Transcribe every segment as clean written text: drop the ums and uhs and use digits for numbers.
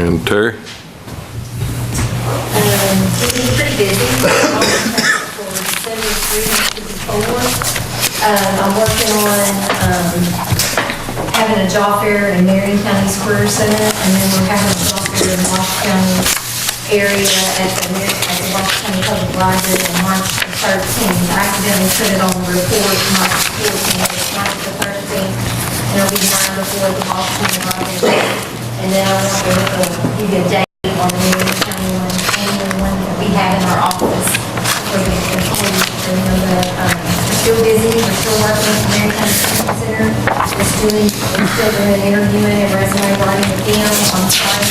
And Terry? It's been pretty busy. For 73 and 54. I'm working on having a job fair in Marion County's Career Center, and then we're having a job fair in Washington County area at the Washington County Public Library on March the 13th. I accidentally put it on the report March 14th, it's March the 13th, and it'll be 9 before the Washington Library. And then I want to give you a date on the Marion County one that we have in our office for the employees to remember that we're still busy, we're still working with the Marion County Student Center, we're still doing interviewing and resume writing with them on site.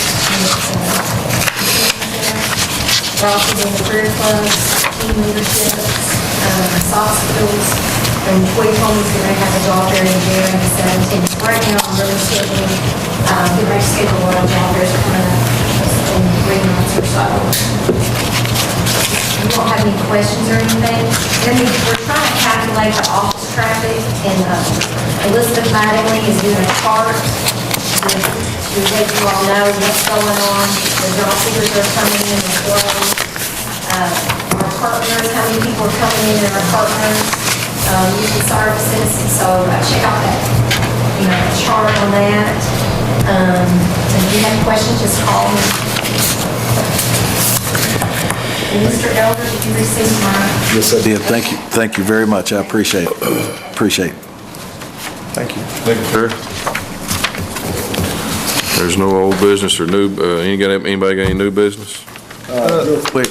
We're also doing career clubs, team leadership, soft skills, and Toy Ponies. We're going to have a job fair in January the 17th. Right now, I'm really scheduling, getting ready to schedule a lot of job fairs coming up in 3 months or so. You don't have any questions or anything? Then we're trying to calculate the office traffic, and Elizabeth Mattingly is doing a chart to let you all know what's going on. The job seekers are coming in as well. Our partners, how many people are coming in and our partners, usually serve citizens. So check out that, chart on that. And if you have questions, just call me. And Mr. Elder, did you receive my? Yes, I did. Thank you. Thank you very much. I appreciate it. Appreciate it. Thank you. Thank you, sir. There's no old business or new, anybody got any new business? Real quick,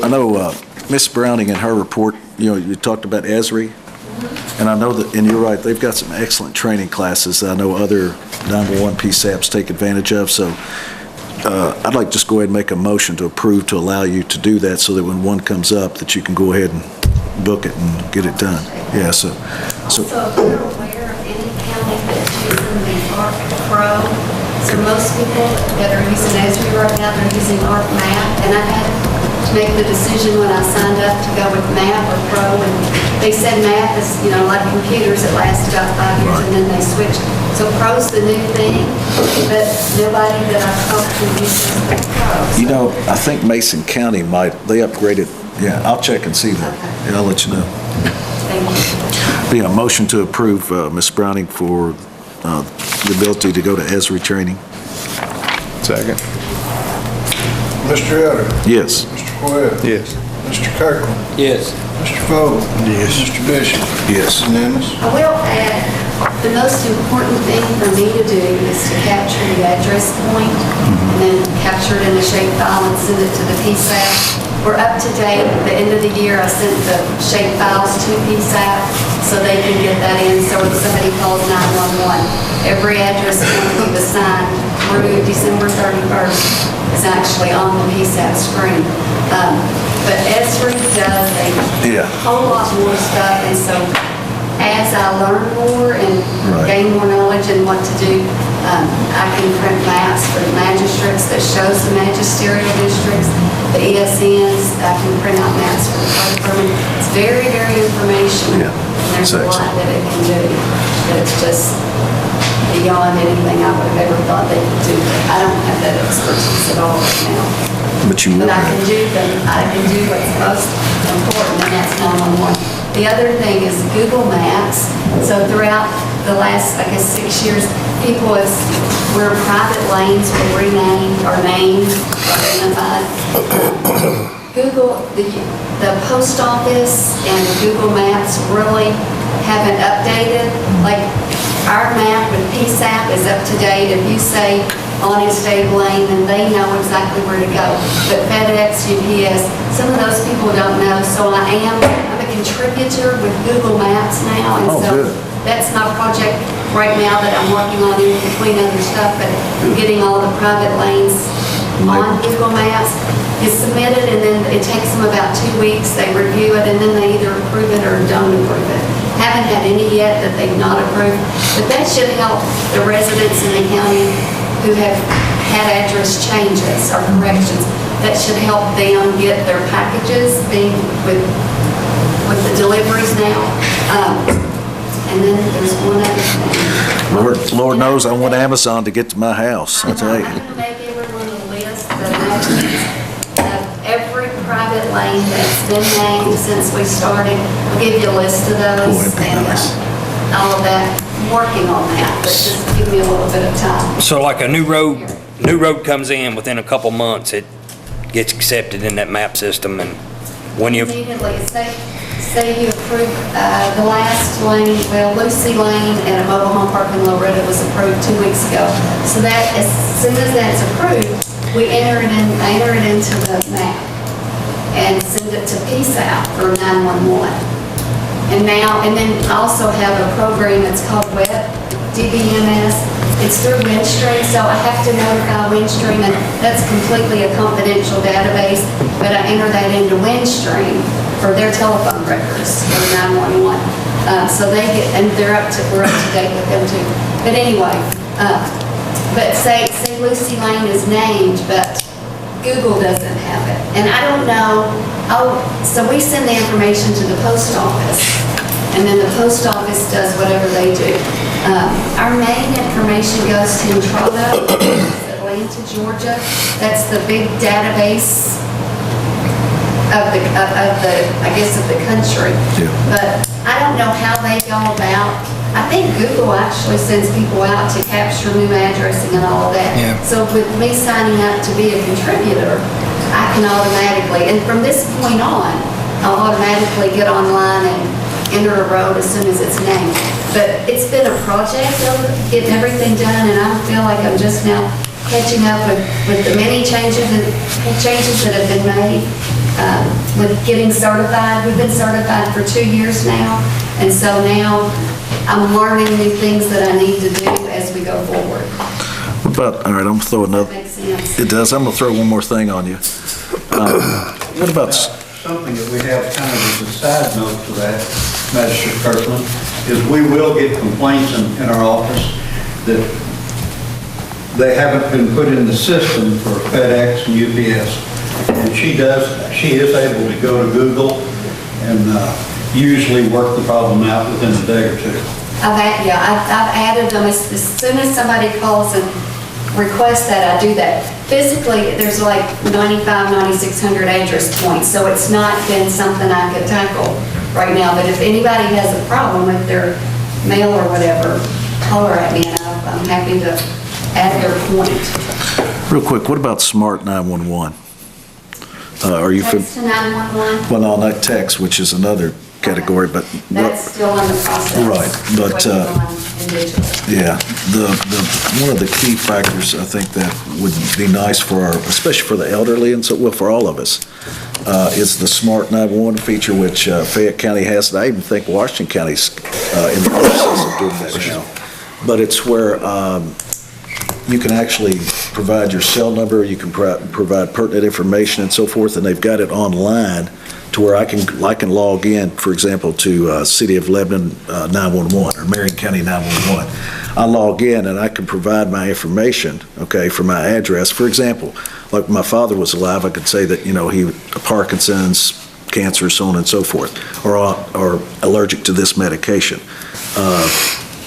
I know Miss Browning in her report, you talked about ESRI, and I know that, and you're right, they've got some excellent training classes that I know other 911 PSAPs take advantage of, so I'd like to just go ahead and make a motion to approve to allow you to do that so that when one comes up that you can go ahead and book it and get it done. Yeah, so if you're aware of any county that's using the ARC Pro, so most people that are using ESRI right now, they're using ARC Map, and I had to make the decision when I signed up to go with Map or Pro, and they said Map is, like computers, it lasts about 5 years, and then they switched. So Pro's the new thing, but nobody that I've talked to uses Pro. I think Mason County they upgraded. Yeah, I'll check and see that. Yeah, I'll let you know. Thank you. Be a motion to approve Ms. Browning for the ability to go to ESRI training. Second. Mr. Elder? Yes. Mr. Webb? Yes. Mr. Kirkland? Yes. Mr. Vogel? Yes. Mr. Bishop? Yes. Unanimous? I will add, the most important thing for me to do is to capture the address point and then capture it in a shape file and send it to the PSAP. We're up to date. At the end of the year, I sent the shape files to PSAP so they can get that in. So if somebody calls 911, every address point we've assigned through December 31st is actually on the PSAP screen. But ESRI does a whole lot more stuff, and so as I learn more and gain more knowledge in what to do, I can print maps for the magistrates that shows the magisterial districts, the ESNs. I can print out maps for the code department. It's very, very informational. Yeah. And there's a lot that it can do. But it's just beyond anything I would have ever thought they could do. I don't have that expertise at all right now. But you will. But I can do what's most important, and that's 911. The other thing is Google Maps. So throughout the last, 6 years, where private lanes were renamed or named or identified. Google, the post office and Google Maps really haven't updated. Like our map with PSAP is up to date. If you say Honest Dave Lane, then they know exactly where to go. But FedEx, UPS, some of those people don't know. So I'm a contributor with Google Maps now, and good. That's my project right now that I'm working on in between other stuff, but getting all the private lanes on Google Maps is submitted, and then it takes them about 2 weeks. They review it, and then they either approve it or don't approve it. Haven't had any yet that they've not approved, but that should help the residents in the county who have had address changes or corrections. That should help them get their packages being with the deliveries now. And then there's one other thing. Lord knows I want Amazon to get to my house, I tell you. I'm going to make everyone the maps of every private lane that's been named since we started. I'll give you a list of those Boy, that'd be and nice. all of that. I'm working on that, but just give me a little bit of time. So like a new road comes in, within a couple months, it gets accepted in that map system, and when you, Immediately, say you approve the last lane, well, Lucy Lane and a mobile home park in Loretta was approved 2 weeks ago. So that, as soon as that's approved, we enter it into the map and send it to PSAP for 911. And then also have a program that's called WEB, DBMS. It's through Windstream, so I have to notify Windstream, and that's completely a confidential database, but I enter that into Windstream for their telephone records for 911. So they get, and we're up to date with them too. But anyway, but say Lucy Lane is named, but Google doesn't have it. And I don't know, so we send the information to the post office, and then the post office does whatever they do. Our main information goes to Entrado, Atlanta, Georgia. That's the big database of the country. Yeah. But I don't know how they go about. I think Google actually sends people out to capture new addressing and all of that. Yeah. So with me signing up to be a contributor, I can automatically, and from this point on, I'll automatically get online and enter a road as soon as it's named. But it's been a project of getting everything done, and I feel like I'm just now catching up with the many changes that have been made with getting certified. We've been certified for 2 years now, and so now I'm learning new things that I need to do as we go forward. What about, all right, I'm gonna throw another, Makes sense. it does, I'm gonna throw one more thing on you. What about, Something that we have kind of as a side note to that, Magistrate Kirkland, is we will get complaints in our office that they haven't been put in the system for FedEx and UPS. And she is able to go to Google and usually work the problem out within a day or two. I've added them as soon as somebody calls and requests that, I do that. Physically, there's like 9,600 address points, so it's not been something I could tackle right now. But if anybody has a problem with their mail or whatever, holler at me, and I'm happy to add their point. real quick, what about Smart 911? Are you, Text to 911? well, no, not text, which is another category, but. That's still in the process. Right, but, Waiting on individuals. Yeah, one of the key factors I think that would be nice for especially for the elderly and so, well, for all of us, is the Smart 911 feature, which Fayette County has, and I even think Washington County's in the process of doing that now. But it's where you can actually provide your cell number, you can provide pertinent information and so forth, and they've got it online to where I can log in, for example, to City of Lebanon 911 or Marion County 911. I log in and I can provide my information, okay, for my address. For example, like my father was alive, I could say that, you know, he Parkinson's, cancer, so on and so forth, or allergic to this medication.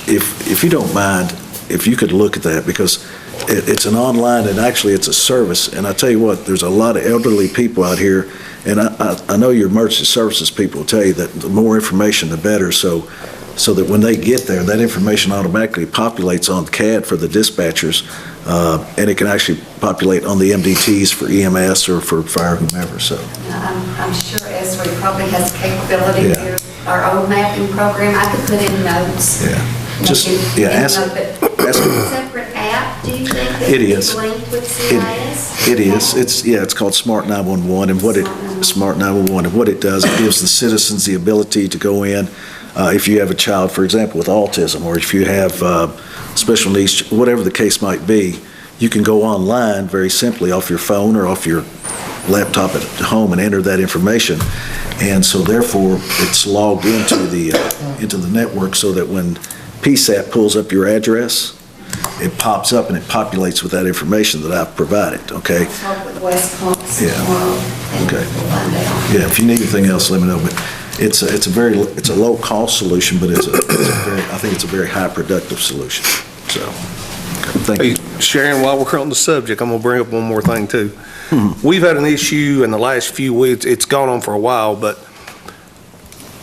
If you don't mind, if you could look at that, because it's an online, and actually it's a service, and I tell you what, there's a lot of elderly people out here, and I know your emergency services people will tell you that the more information, the better, so that when they get there, that information automatically populates on CAD for the dispatchers, and it can actually populate on the MDTs for EMS or for fire, whomever, so. I'm sure Esri probably has capability Yeah. here. Our old mapping program, I could put in notes. Yeah. Just, You yeah, know, ask, but ask a separate app, do you think that It is is. linked with CIS? It is. It's called Smart 911, and Smart 911, and what it does, it gives the citizens the ability to go in, if you have a child, for example, with autism, or if you have special needs, whatever the case might be, you can go online very simply off your phone or off your laptop at home and enter that information. And so therefore, it's logged into the network so that when PSAP pulls up your address, it pops up and it populates with that information that I've provided, okay? Let's work with West Coast Yeah. tomorrow, and Okay. we'll find out. Yeah, if you need anything else, let me know, but it's a low-cost solution, but I think it's a very high productive solution, so, okay, thank you. Sharon, while we're on the subject, I'm gonna bring up one more thing too. We've had an issue in the last few weeks, it's gone on for a while, but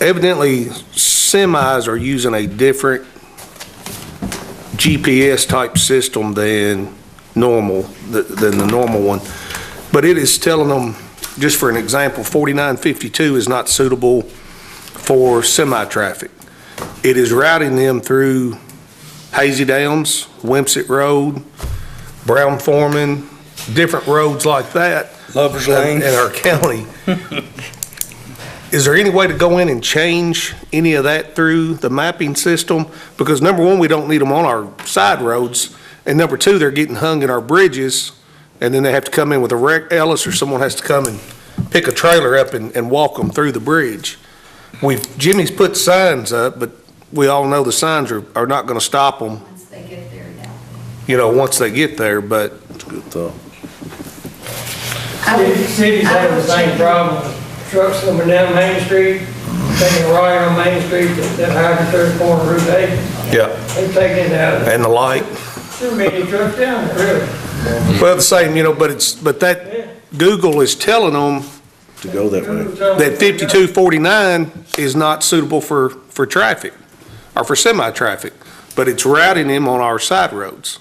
evidently semis are using a different GPS type system than the normal one. But it is telling them, just for an example, 4952 is not suitable for semi-traffic. It is routing them through Hazy Downs, Wimsett Road, Brown Foreman, different roads like that. Lover's Lane. In our county. Is there any way to go in and change any of that through the mapping system? Because number one, we don't need them on our side roads, and number two, they're getting hung in our bridges, and then they have to come in with a wreck, Ellis, or someone has to come and pick a trailer up and walk them through the bridge. Jimmy's put signs up, but we all know the signs are not gonna stop them, Once they get there, yeah. you know, once they get there, but That's a good thought. Cities have the same problem. Trucks coming down Main Street, taking a right on Main Street, that 103rd corner Route 8. yeah, They take it out. and the light. Too many trucks down there, really. Well, the same, you know, but that Google is telling them To go that way. that 5249 is not suitable for traffic or for semi-traffic, but it's routing them on our side roads.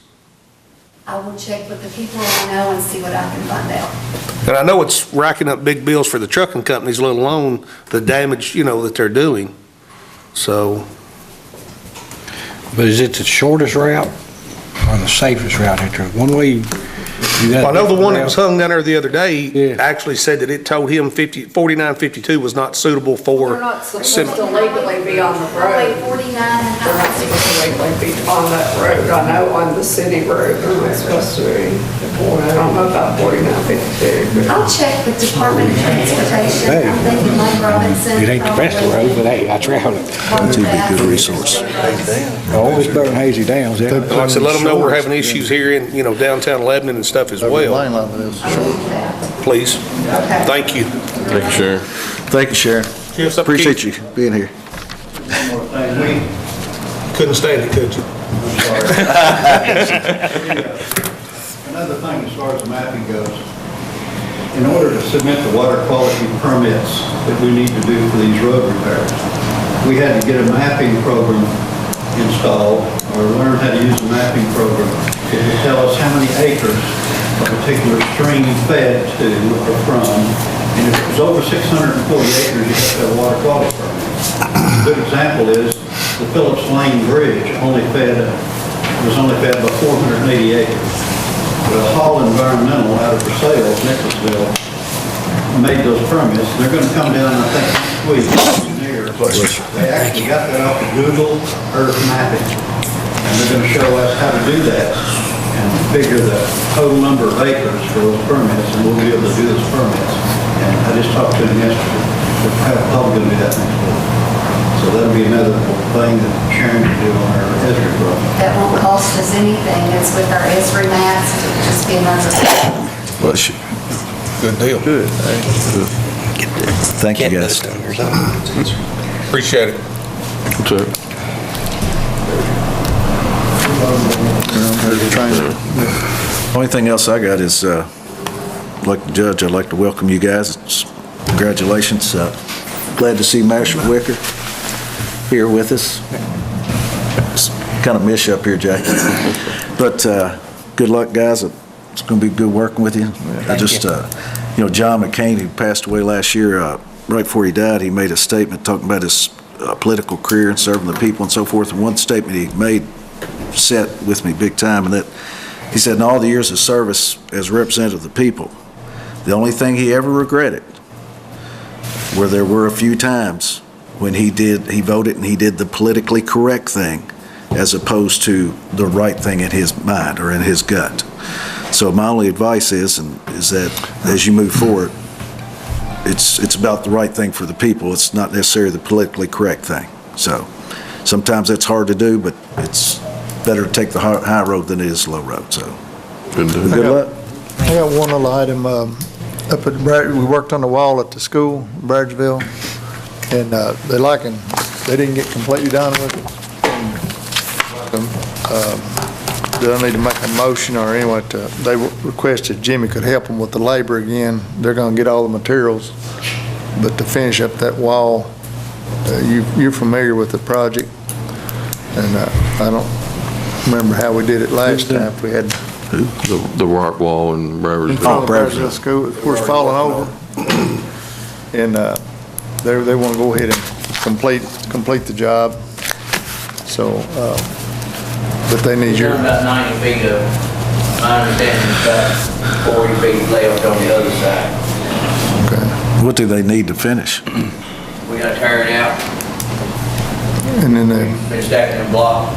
I will check with the people I know and see what I can find out. And I know it's racking up big bills for the trucking companies, let alone the damage, you know, that they're doing. So, But is it the shortest route or the safest route? One way you got. I know the one that was hung down there the other day Yeah. actually said that it told him 4952 was not suitable for They're not supposed semi. to legally be on the Probably road. 49 and They're not supposed to legally be on that road. I know on the city road, they're not supposed to be. I don't know about 4952. I'll check with Department of Transportation. Hey. I'm thinking Lake Robinson. It ain't the best of roads, but hey, I traveled it. That'd be a good resource. Oh, it's better than Hazy Downs, yeah. Like I said, let them know we're having issues here in, you know, downtown Lebanon and stuff as well, please. Okay. Thank you. Thank you, Sharon. Thank you, Sharon. Yes, Appreciate you being here. One more thing, Couldn't stand it, could you? another thing as far as the mapping goes, in order to submit the water quality permits that we need to do for these road repairs, we had to get a mapping program installed or learn how to use the mapping program. It would tell us how many acres a particular stream fed to or from, and if it was over 640 acres, you have to have a water quality permit. A good example is the Phillips Lane Bridge was only fed by 480 acres. But Hall Environmental out of Versailles, Nicholasville, made those permits. They're going to come down, I think, next week. They actually got that off of Google Earth Mapping, and they're going to show us how to do that and figure the total number of acres for those permits, and we'll be able to do those permits. And I just talked to them yesterday. They're probably going to do that next week. So that'll be another thing that Sharon can do on her Esri project. That won't cost us anything. It's with our Esri maps, it'll just be another. Bless you. Good deal. Good. Thank you, guys. Appreciate it. What's up? Only thing else I got is, like the judge, I'd like to welcome you guys. Congratulations. Glad to see Marshall Wicker here with us. Kind of miss you up here, Jackie. But good luck, guys. It's going to be good working with you. I just, you know, John McCain, who passed away last year, right before he died, he made a statement talking about his political career and serving the people and so forth. And one statement he made set with me big time, and that he said, in all the years of service as representative of the people, the only thing he ever regretted where there were a few times when he voted and he did the politically correct thing as opposed to the right thing in his mind or in his gut. So my only advice is that as you move forward, it's about the right thing for the people. It's not necessarily the politically correct thing. So sometimes that's hard to do, but it's better to take the high road than it is the low road. So Good deal. good luck. I got one little item, up at we worked on the wall at the school, Bradgeville, and they didn't get completely done with it. do I need to make a motion or anyway they requested Jimmy could help them with the labor again. They're gonna get all the materials, but to finish up that wall, you're familiar with the project, and I don't remember how we did it last time. If we had The rock wall in Braversville. Braversville School, of course, falling over, and they want to go ahead and complete the job. So, but they need your. About 90 feet of, my understanding is about 40 feet left on the other side. Okay. What do they need to finish? We gotta tear it out, And then been stacking the block.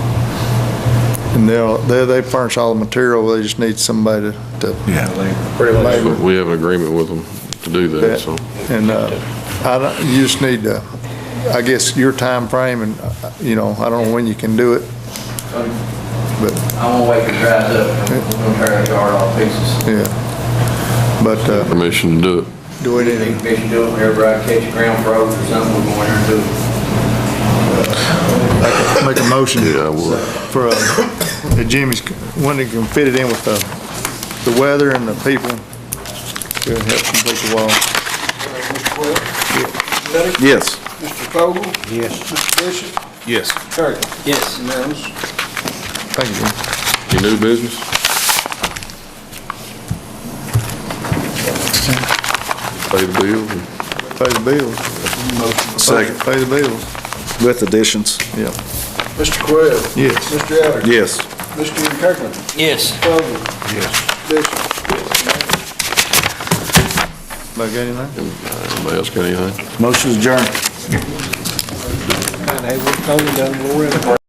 they furnish all the material, they just need somebody to. Yeah. labor We have an agreement with them to do that, so. And, you just need to, I guess, your time frame, and, I don't know when you can do it, but, I'm gonna wait till it dries up, we're gonna tear that yard off pieces. yeah. But, Permission to do it. do we Need need, permission to do it whenever I catch a ground froze or something, we're going there and do it. make a motion Yeah, I would. for, that Jimmy's, when he can fit it in with the weather and the people to help complete the wall. Mr. Webb? Yes. Mr. Vogel? Yes. Mr. Bishop? Yes. Kirkland? Yes. Unanimous. Thank you, Jimmy. Any new business? Pay the bills? Pay the bills. Second. Pay the bills. With additions? Yeah. Mr. Webb? Yes. Mr. Elder? Yes. Mr. Kirkland? Yes. Vogel? Yes. Bishop? Anybody got anything? Anybody else got anything? Motion adjourned. Hey, we're totally done. We're in.